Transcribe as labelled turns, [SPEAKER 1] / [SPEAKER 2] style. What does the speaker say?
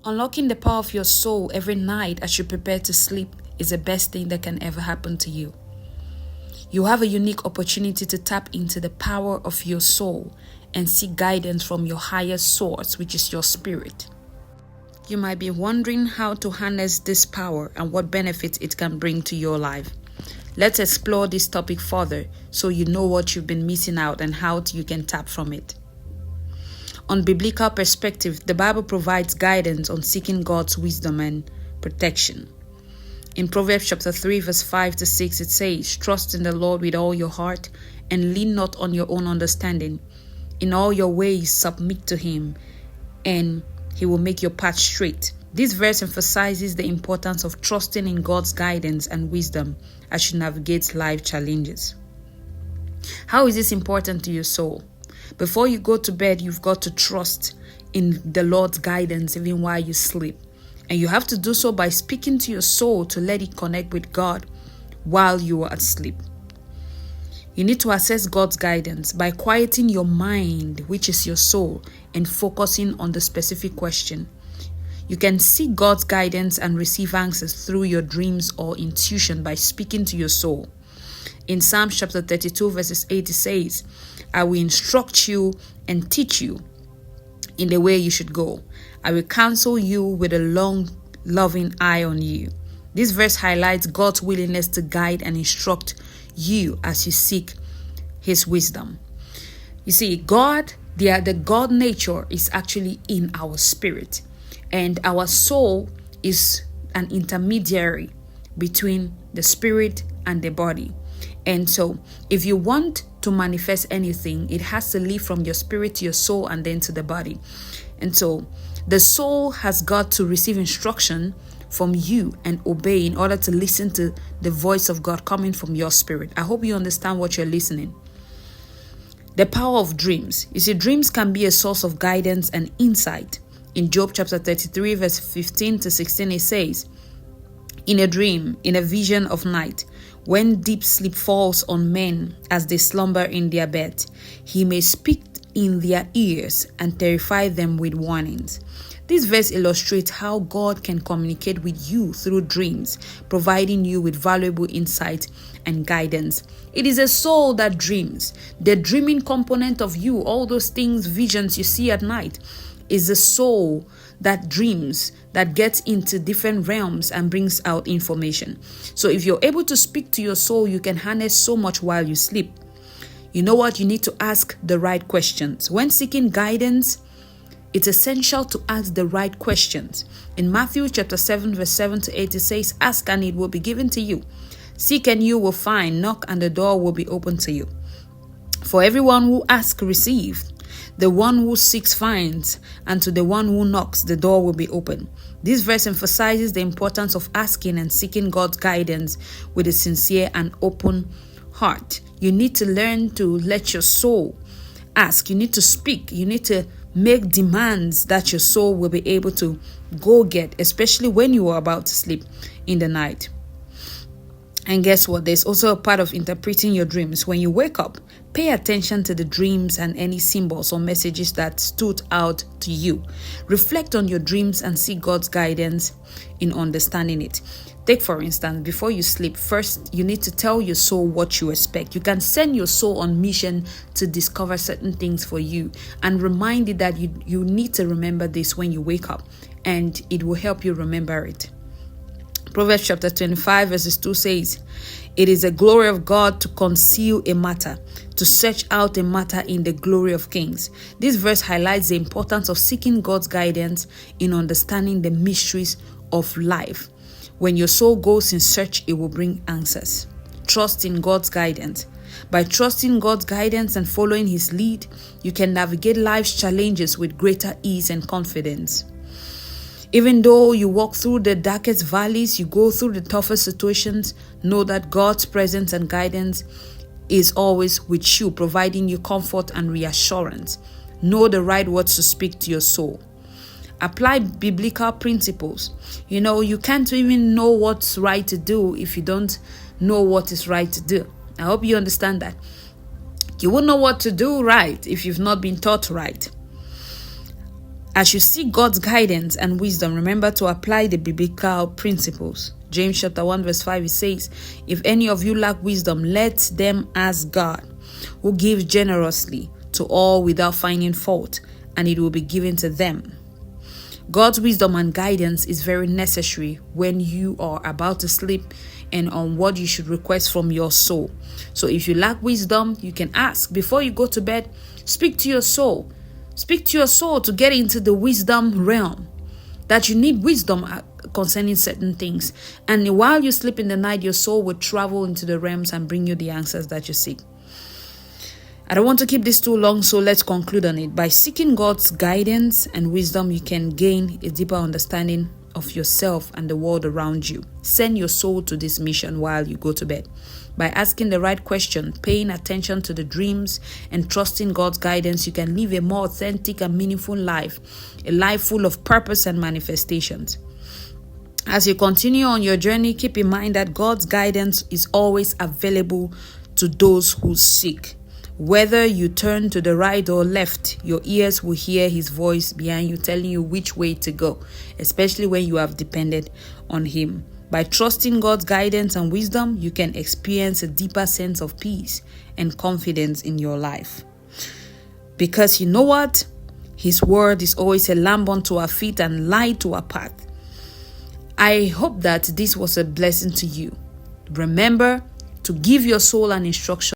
[SPEAKER 1] Unlocking the power of your soul every night as you prepare to sleep is the best thing that can ever happen to you. You have a unique opportunity to tap into the power of your soul and seek guidance from your highest source, which is your spirit. You might be wondering how to harness this power and what benefits it can bring to your life. Let's explore this topic further so you know what you've been missing out and how you can tap from it. On biblical perspective, the Bible provides guidance on seeking God's wisdom and protection. In Proverbs chapter 3 verse 5 to 6 it says, "Trust in the Lord with all your heart and lean not on your own understanding. In all your ways submit to him and he will make your path straight." This verse emphasizes the importance of trusting in God's guidance and wisdom as you navigate life challenges. How is this important to your soul? Before you go to bed, you've got to trust in the Lord's guidance even while you sleep. And you have to do so by speaking to your soul to let it connect with God while you are asleep. You need to access God's guidance by quieting your mind, which is your soul, and focusing on the specific question. You can seek God's guidance and receive answers through your dreams or intuition by speaking to your soul. In Psalm chapter 32 verses 8 it says, "I will instruct you and teach you in the way you should go. I will counsel you with a long, loving eye on you." This verse highlights God's willingness to guide and instruct you as you seek his wisdom. You see, the God nature is actually in our spirit, and our soul is an intermediary between the spirit and the body. And so, if you want to manifest anything, it has to leave from your spirit to your soul and then to the body. And so, the soul has got to receive instruction from you and obey in order to listen to the voice of God coming from your spirit. I hope you understand what you're listening. The power of dreams. You see, dreams can be a source of guidance and insight. In Job chapter 33 verse 15 to 16 it says, "In a dream, in a vision of night, when deep sleep falls on men as they slumber in their bed, he may speak in their ears and terrify them with warnings." This verse illustrates how God can communicate with you through dreams, providing you with valuable insight and guidance. It is a soul that dreams. The dreaming component of you, all those things, visions you see at night, is a soul that dreams, that gets into different realms and brings out information. So if you're able to speak to your soul, you can harness so much while you sleep. You know what? You need to ask the right questions. When seeking guidance, it's essential to ask the right questions. In Matthew chapter 7 verse 7 to 8 it says, "Ask and it will be given to you. Seek and you will find. Knock and the door will be open to you. For everyone who asks receives. The one who seeks finds, and to the one who knocks, the door will be open." This verse emphasizes the importance of asking and seeking God's guidance with a sincere and open heart. You need to learn to let your soul ask. You need to speak. You need to make demands that your soul will be able to go get, especially when you are about to sleep in the night. And guess what? There's also a part of interpreting your dreams. When you wake up, pay attention to the dreams and any symbols or messages that stood out to you. Reflect on your dreams and seek God's guidance in understanding it. Take, for instance, before you sleep, first you need to tell your soul what you expect. You can send your soul on mission to discover certain things for you and remind it that you need to remember this when you wake up, and it will help you remember it. Proverbs chapter 25 verses 2 says, "It is the glory of God to conceal a matter, to search out a matter in the glory of kings." This verse highlights the importance of seeking God's guidance in understanding the mysteries of life. When your soul goes in search, it will bring answers. Trust in God's guidance. By trusting God's guidance and following his lead, you can navigate life's challenges with greater ease and confidence. Even though you walk through the darkest valleys, you go through the toughest situations, know that God's presence and guidance is always with you, providing you comfort and reassurance. Know the right words to speak to your soul. Apply biblical principles. You can't even know what's right to do if you don't know what is right to do. I hope you understand that. You won't know what to do right if you've not been taught right. As you seek God's guidance and wisdom, remember to apply the biblical principles. James chapter 1 verse 5, it says, if any of you lack wisdom, let them ask God, who gives generously to all without finding fault, and it will be given to them. God's wisdom and guidance is very necessary when you are about to sleep and on what you should request from your soul. So if you lack wisdom, you can ask. Before you go to bed, speak to your soul. Speak to your soul to get into the wisdom realm, that you need wisdom concerning certain things. And while you sleep in the night, your soul will travel into the realms and bring you the answers that you seek. I don't want to keep this too long, so let's conclude on it. By seeking God's guidance and wisdom, you can gain a deeper understanding of yourself and the world around you. Send your soul to this mission while you go to bed. By asking the right question, paying attention to the dreams, and trusting God's guidance, you can live a more authentic and meaningful life, a life full of purpose and manifestations. As you continue on your journey, keep in mind that God's guidance is always available to those who seek. Whether you turn to the right or left, your ears will hear his voice behind you telling you which way to go, especially when you have depended on him. By trusting God's guidance and wisdom, you can experience a deeper sense of peace and confidence in your life. Because you know what? His word is always a lamp unto our feet and light to our path. I hope that this was a blessing to you. Remember to give your soul an instruction